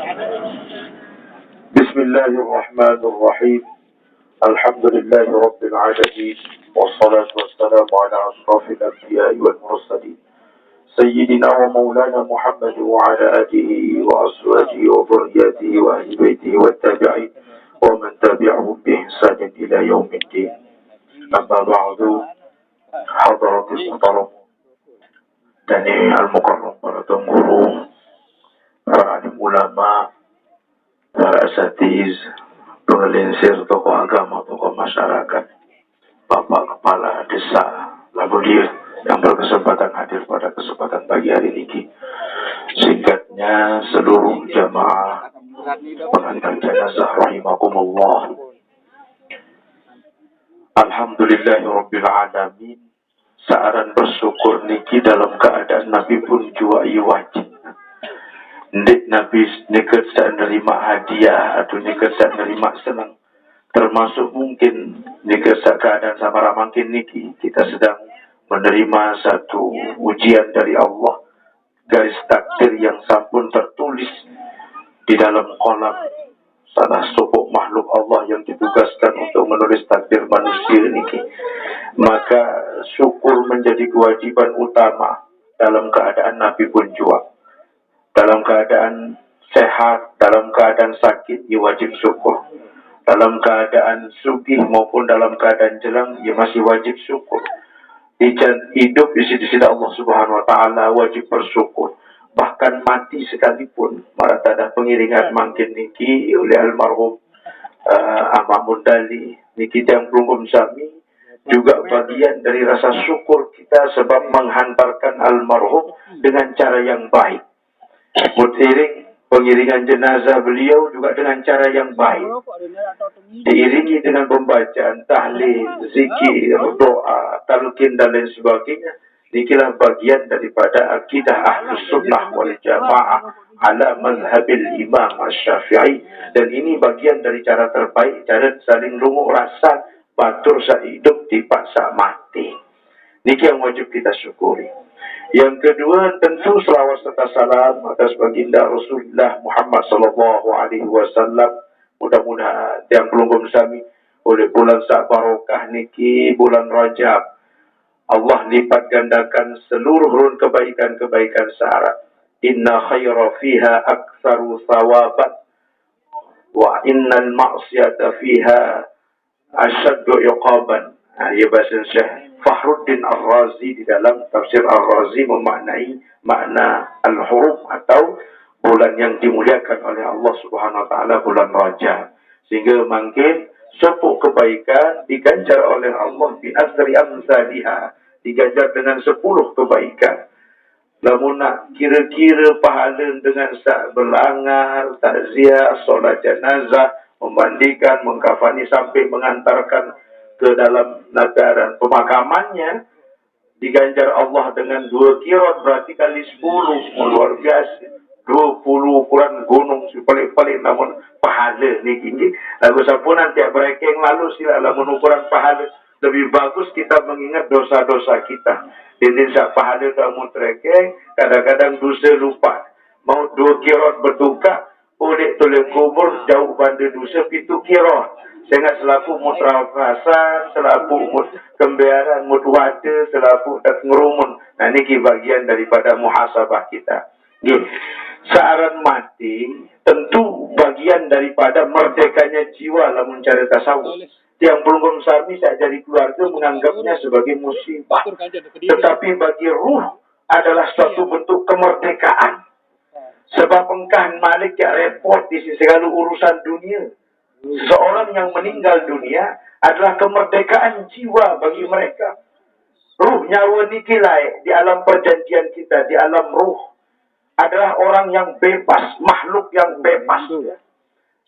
بسم الله الرحمن الرحيم. الحمد لله رب العالمين، والصلاة والسلام على أشرف الأنبياء والمرسلين سيدنا ومولانا محمد وعلى آله وأزواجه وذرياته وأهل بيته والتابعين ومن تبعهم بإحسان إلى يوم الدين. أما بعد، حضرة المحترم Dani Al-Mukarram, para guru, para alim ulama, para asatiz, pengelinsir tokoh agama, tokoh masyarakat, Bapak Kepala Desa Labudir yang berkesempatan hadir pada kesempatan pagi hari ini. Singkatnya, seluruh jamaah pengantar jenazah rahimakumullah. Alhamdulillahirabbil alamin. Saaran bersyukur niki dalam keadaan Nabi pun jua wajib. Ndik Nabi niket tak nerima hadiah atau niket tak nerima senang. Termasuk mungkin niket tak keadaan sama makin niki kita sedang menerima satu ujian dari Allah, garis takdir yang sampun tertulis di dalam kolam salah satu makhluk Allah yang ditugaskan untuk menulis takdir manusia niki. Maka syukur menjadi kewajiban utama dalam keadaan Nabi pun jua. Dalam keadaan sehat, dalam keadaan sakit, ia wajib syukur. Dalam keadaan sugih maupun dalam keadaan jelang, ia masih wajib syukur. Hidup di sisi Allah Subhanahu Wa Taala wajib bersyukur. Bahkan mati sekalipun, malah ada pengiringan makin niki oleh almarhum Ahmad Mundali niki yang belum sami juga bagian dari rasa syukur kita sebab menghantarkan almarhum dengan cara yang baik. Pengiringan jenazah beliau juga dengan cara yang baik. Diiringi dengan pembacaan tahlil, zikir, doa, talqin dan lain sebagainya. Inilah bagian daripada akidah Ahlus Sunnah wal Jamaah ala mazhabil Imam Asy-Syafi'i, dan ini bagian dari cara terbaik, cara saling lungo rasa batur hidup dipaksa mati. Ini yang wajib kita syukuri. Yang kedua, tentu selawat serta salam atas baginda Rasulullah Muhammad sallallahu alaihi wasallam. Mudah-mudahan yang belum bersami oleh bulan barokah niki, bulan Rajab, Allah lipat gandakan seluruh kebaikan-kebaikan syarat. Inna khaira fiha aktsaru thawaban wa innal ma'siyata fiha asyaddu iqaban. Ya bahasa Syekh Fakhruddin Ar-Razi di dalam tafsir Ar-Razi memaknai makna al-huruf atau bulan yang dimuliakan oleh Allah Subhanahu Wa Taala, bulan Rajab. Sehingga makin sepuluh kebaikan diganjar oleh Allah bi asri amsalihah, diganjar dengan 10 kebaikan. Namun nak kira-kira pahala dengan belangar, takziah, solat jenazah, memandikan, mengkafani sampai mengantarkan ke dalam negara pemakamannya, diganjar Allah dengan 2 kirot, berarti kali 10, luar biasa. 20 ukuran gunung paling-paling, namun pahala ni tinggi. Lalu siapun nanti breaking lalu sila namun ukuran pahala lebih bagus kita mengingat dosa-dosa kita. Jadi pahala kamu trekking, kadang-kadang dosa lupa. Mau 2 kirot bertukar, oleh tolong kubur jauh bandar dosa 7 kirot. Sehingga selaku mutra rasa, selaku kembiaran, mutwada, selaku tak ngerumun. Nah ini bagian daripada muhasabah kita. Saaran mati tentu bagian daripada merdekanya jiwa dalam mencari tasawuf. Yang belum sami saya dari keluarga menganggapnya sebagai musibah. Tetapi bagi ruh adalah suatu bentuk kemerdekaan. Sebab engkau Malik yang repot di segala urusan dunia. Seorang yang meninggal dunia adalah kemerdekaan jiwa bagi mereka. Ruh nyawa nikilai di alam perjanjian kita, di alam ruh, adalah orang yang bebas, makhluk yang bebas.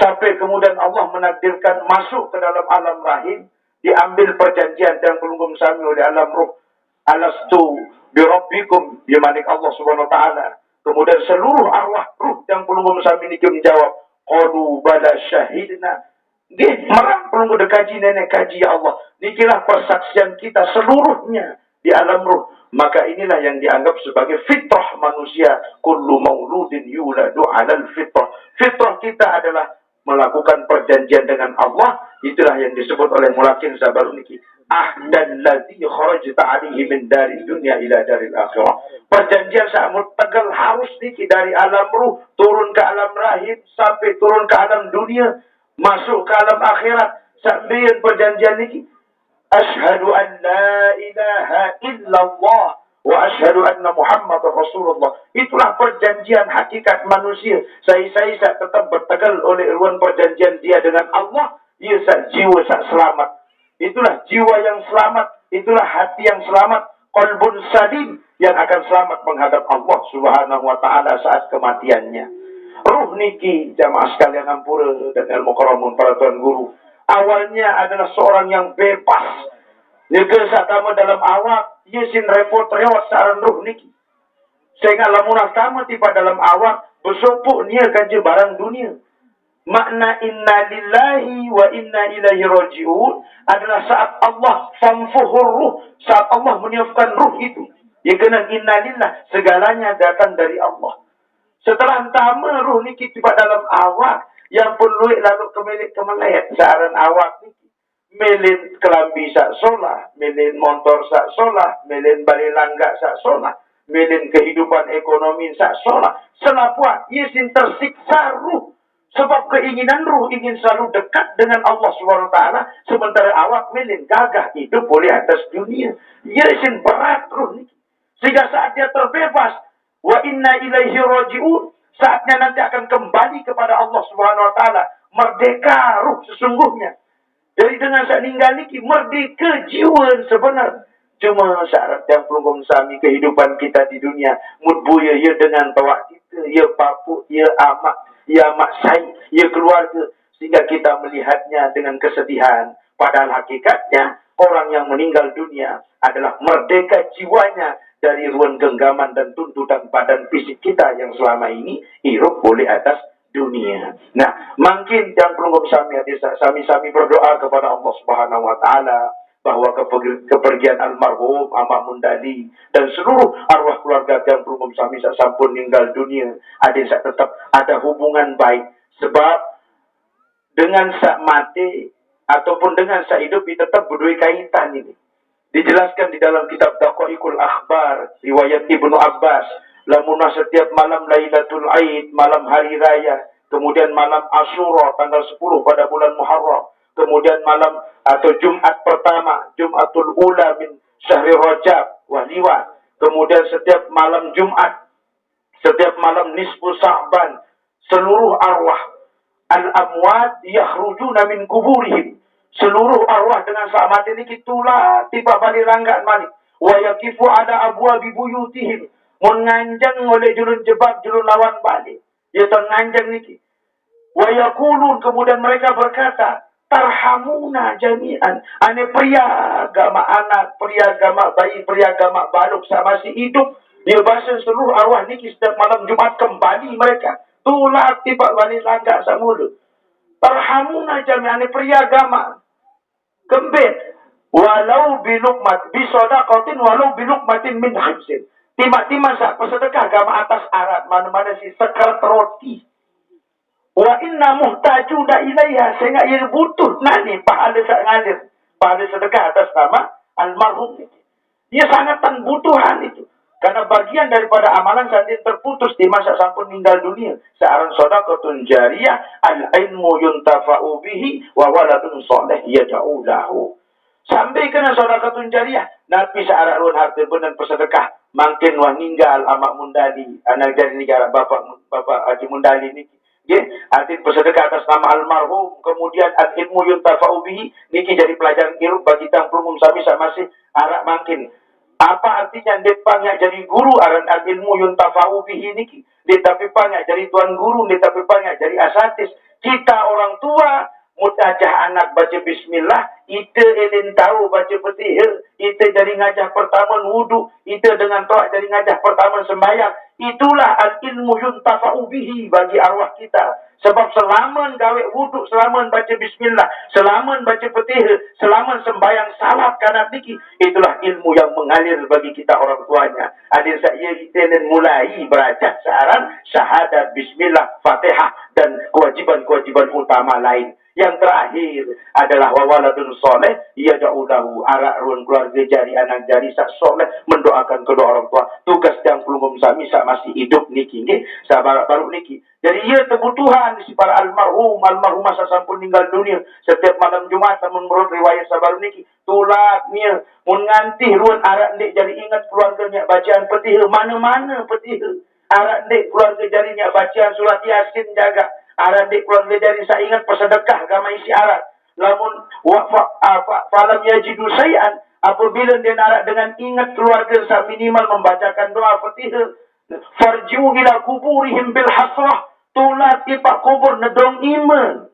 Sampai kemudian Allah menakdirkan masuk ke dalam alam rahim, diambil perjanjian yang belum sami oleh alam ruh. Alastu birabbikum, ya Malik Allah Subhanahu Wa Taala. Kemudian seluruh arwah ruh yang belum sami ini menjawab, qalu bala syahidna. Merang perlu dekaji nenek kaji ya Allah. Nikilah persaksian kita seluruhnya di alam ruh. Maka inilah yang dianggap sebagai fitrah manusia. Kullu mauludin yuladu 'alal fitrah. Fitrah kita adalah melakukan perjanjian dengan Allah. Itulah yang disebut oleh Mulakin Zabaruniki. Ahdan ladzi kharajta 'alaihi min dari dunya ila daril akhirah. Perjanjian saat tegal harus niki dari alam ruh turun ke alam rahim sampai turun ke alam dunia, masuk ke alam akhirat. Sambil perjanjian niki, asyhadu an la ilaha illallah wa asyhadu anna Muhammad Rasulullah. Itulah perjanjian hakikat manusia. Saya tetap bertegal oleh ruang perjanjian dia dengan Allah. Ia jiwa selamat. Itulah jiwa yang selamat. Itulah hati yang selamat. Qalbun salim yang akan selamat menghadap Allah Subhanahu wa taala saat kematiannya. Ruh niki jamaah sekalian ampura dan ilmu karamun para tuan guru. Awalnya adalah seorang yang bebas. Jika satama dalam awak, ia sin repot rewat saran ruh niki. Sehingga lamun tama tiba dalam awak, bersopuk nia kanji barang dunia. Makna inna lillahi wa inna ilaihi raji'un adalah saat Allah famfuhur ruh, saat Allah meniupkan ruh itu. Ya kena inna lillah, segalanya datang dari Allah. Setelah tama ruh niki tiba dalam awak, yang perlu lalu kemelayat saran awak niki. Melin kelambi sak solah, melin motor sak solah, melin balik langga sak solah, melin kehidupan ekonomi sak solah. Selapua, yesin tersiksa ruh. Sebab keinginan ruh ingin selalu dekat dengan Allah Subhanahu wa taala, sementara awak melin gagah hidup boleh atas dunia. Yesin berat ruh niki. Sehingga saat dia terbebas, wa inna ilaihi raji'un, saatnya nanti akan kembali kepada Allah Subhanahu wa taala, merdeka ruh sesungguhnya. Jadi dengan saat ninggal niki merdeka jiwa sebenar. Cuma syarat yang pelunggung sami kehidupan kita di dunia, mudbuya ya dengan tawak kita, ya papu, ya amak, ya maksai, ya keluarga, sehingga kita melihatnya dengan kesedihan. Padahal hakikatnya orang yang meninggal dunia adalah merdeka jiwanya dari ruang genggaman dan tuntutan badan fisik kita yang selama ini hirup boleh atas dunia. Nah, makin yang pelunggung sami berdoa kepada Allah Subhanahu wa taala bahwa kepergian almarhum Ahmad Mundali dan seluruh arwah keluarga yang pelunggung sami sampun meninggal dunia ada tetap ada hubungan baik, sebab dengan sak mati ataupun dengan sak hidup tetap berdua kaitan ini. Dijelaskan di dalam kitab Daqaiqul Akhbar riwayat Ibnu Abbas, lamunah setiap malam Lailatul Aid, malam hari raya, kemudian malam Asyura tanggal 10 pada bulan Muharram, kemudian malam atau Jumat pertama, Jumatul Ula min Syahri Rajab wahliwa, kemudian setiap malam Jumat, setiap malam nisfu Sa'ban, seluruh arwah al-amwat yakhrujuna min kuburihim, seluruh arwah dengan saat mati ini kitulah tiba balik langgan malik wa yakifu ala abwabi buyutihim, menganjang oleh julun jebab julun lawan balik ya tenganjang niki wa yaqulun, kemudian mereka berkata tarhamuna jami'an, ane pria agama anak, pria agama bayi, pria agama baluk sama masih hidup. Dia bahasa seluruh arwah niki setiap malam Jumat kembali mereka tulah tiba balik langgar samulu. Tarhamuna jami'an, ane pria agama kembet walau bilukmat bisodaqatin walau bilukmatin min khamsin. Tima-tima saat bersedekah agama atas arat mana-mana si sekerat roti. Wa inna muhtajuna ilaiha, sehingga ia butuh nani pahala sak ngalir, pahala sedekah atas nama almarhum itu. Ia sangat butuhan itu. Karena bagian daripada amalan saat dia terputus di masa sampun meninggal dunia. Searan sedekahun jariyah, al-ilmu yuntafa'u bihi wa waladun soleh yad'u lahu. Sampai kena sedekahun jariyah, Nabi searan run harta benar bersedekah. Makin wah ninggal Ahmad Mundali, anak dari negara Bapak Haji Mundali ini. Arti bersedekah atas nama almarhum, kemudian al-ilmu yuntafa'u bihi, niki jadi pelajaran ilmu bagi tang pelumum sami masih arak makin. Apa artinya dia panggil jadi guru aran al-ilmu yuntafa'u bihi niki. Dia tapi panggil jadi tuan guru, dia tapi panggil jadi asatis. Kita orang tua mutajah anak baca bismillah, ite elin tahu baca Fatihah, ite dari ngajah pertama wudu, ite dengan toa dari ngajah pertama sembahyang. Itulah al-ilmu yuntafa'u bihi bagi arwah kita. Sebab selaman gawe wuduk, selaman baca bismillah, selaman baca Fatihah, selaman sembahyang salat kanak niki, itulah ilmu yang mengalir bagi kita orang tuanya. Adir saya kita dan mulai belajar sekarang syahadat bismillah, Fatihah dan kewajiban-kewajiban utama lain. Yang terakhir adalah wawaladun soleh, ia jauh-jauh arak ruang keluarga jari anak jari sak soleh mendoakan kedua orang tua. Tugas yang pelungum sami sak masih hidup niki nggih, sabar baru niki. Jadi ia kebutuhan si para almarhum masa sampun meninggal dunia. Setiap malam Jumat menurut riwayat sabar niki tulaknya mun ngantih ruang arak ndek jadi ingat keluarganya bacaan Fatihah mana-mana Fatihah. Arak ndek keluarga jarinya bacaan surat Yasin jaga. Arak ndek keluarga jari saya ingat persedekah agama isi arak. Lamun falam yajidu sayan, apabila dia narak dengan ingat keluarga saya minimal membacakan doa Fatihah. Farji'u ila kuburihim bil hasrah, tulat ipak kubur nedong iman.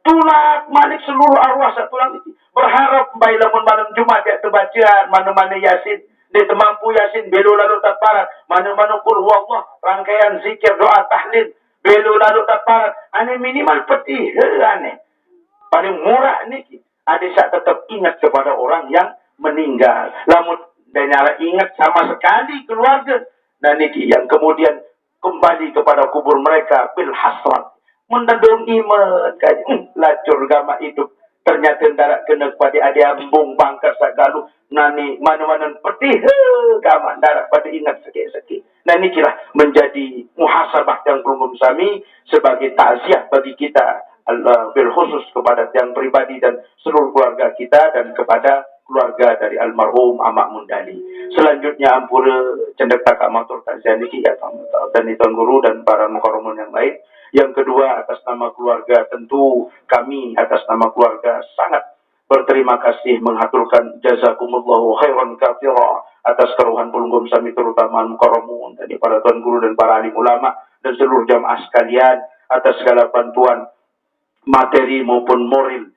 Tulat malik seluruh arwah satu lagi. Berharap baik lamun malam Jumat ya terbacaan mana-mana Yasin. Dia temampu Yasin belu lalu tak parat. Mana-mana qul huwallah, rangkaian zikir doa tahlil belu lalu tak parat. Ane minimal peti aneh. Paling murah ni ada saat tetap ingat kepada orang yang meninggal. Lamun dan nyala ingat sama sekali keluarga. Dan niki yang kemudian kembali kepada kubur mereka bil hasrat. Mendadung iman kaji lacur gama hidup. Ternyata darat kena kepada adik ambung bangkat sagaluh. Nani mana-mana peti gama darat pada ingat sikit-sikit. Nah nikilah menjadi muhasabah yang pelungum sami sebagai takziah bagi kita. Allah bil khusus kepada yang pribadi dan seluruh keluarga kita dan kepada keluarga dari almarhum Amak Mundali. Selanjutnya ampura cendek takak matur takziah niki ya dan Tuan Guru dan para mukarramun yang lain. Yang kedua atas nama keluarga tentu kami atas nama keluarga sangat berterima kasih menghaturkan jazakumullahu khairan katsira atas keruhan pelunggum sami terutama mukarramun dan para Tuan Guru dan para alim ulama dan seluruh jamaah sekalian atas segala bantuan materi maupun moral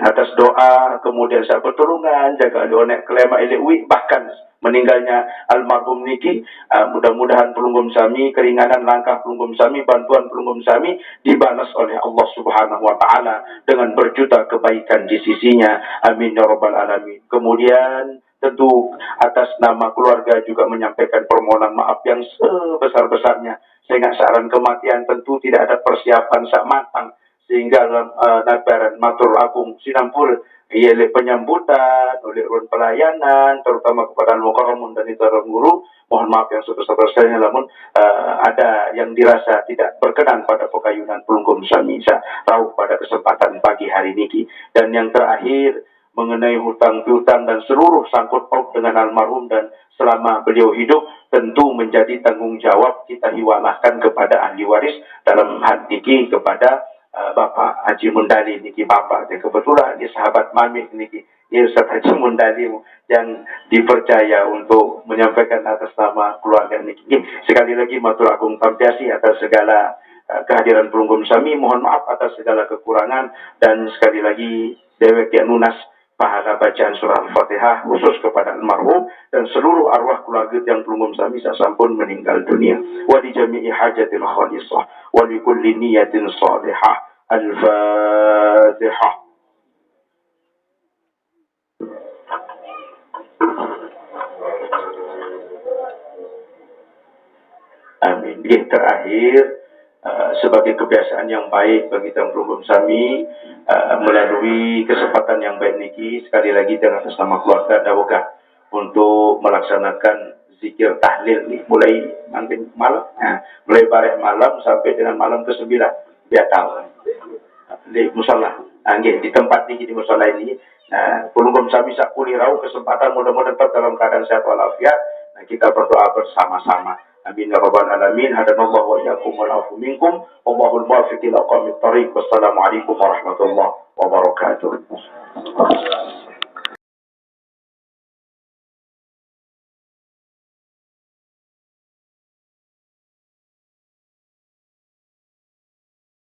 atas doa, kemudian saya pertolongan, jaga leonek kelema elewi, bahkan meninggalnya almarhum niki, mudah-mudahan pelunggum sami, keringanan langkah pelunggum sami, bantuan pelunggum sami dibalas oleh Allah Subhanahu wa taala dengan berjuta kebaikan di sisinya. Amin ya rabbal alamin. Kemudian tentu atas nama keluarga juga menyampaikan permohonan maaf yang sebesar-besarnya. Sehingga saran kematian tentu tidak ada persiapan sak matang. Sehingga dalam nabaran matur agung sinampur ialah penyambutan oleh ruang pelayanan terutama kepada al-mukarramun dan Tuan Guru, mohon maaf yang sebesar-besarnya namun ada yang dirasa tidak berkenan pada pekayunan pelungkum sami rauh pada kesempatan pagi hari ini. Dan yang terakhir mengenai hutang piutang dan seluruh sangkut paut dengan almarhum dan selama beliau hidup tentu menjadi tanggung jawab kita hiwalahkan kepada ahli waris dalam hal ini kepada Bapak Haji Mundali niki Bapak dan kebetulan dia sahabat Mami niki dia Ustaz Haji Mundali yang dipercaya untuk menyampaikan atas nama keluarga niki. Sekali lagi matur agung tampiasi atas segala kehadiran pelunggum sami, mohon maaf atas segala kekurangan dan sekali lagi dewek yang lunas pahala bacaan surah Al-Fatihah khusus kepada almarhum dan seluruh arwah keluarga yang pelunggum sami sasampun meninggal dunia. Wa li jami'i hajatil khalisah wa li kulli niyatin salihah. Al-Fatihah. Amin. Yang terakhir sebagai kebiasaan yang baik bagi Tuan Pelunggum Sami melalui kesempatan yang baik niki sekali lagi dengan atas nama keluarga dawakah untuk melaksanakan zikir tahlil nih mulai nanti malam mulai bareng malam sampai dengan malam ke-9 biar tahu di musola di tempat ini di musola ini Pelunggum Sami sakuli rau kesempatan mudah-mudahan tetap dalam keadaan sehat walafiat. Kita berdoa bersama-sama. Amin ya rabbal alamin. Hadanallahu wa iyyakum wal afu minkum. Wallahul muwaffiq ila aqwamit thariq. Wassalamualaikum warahmatullahi wabarakatuh.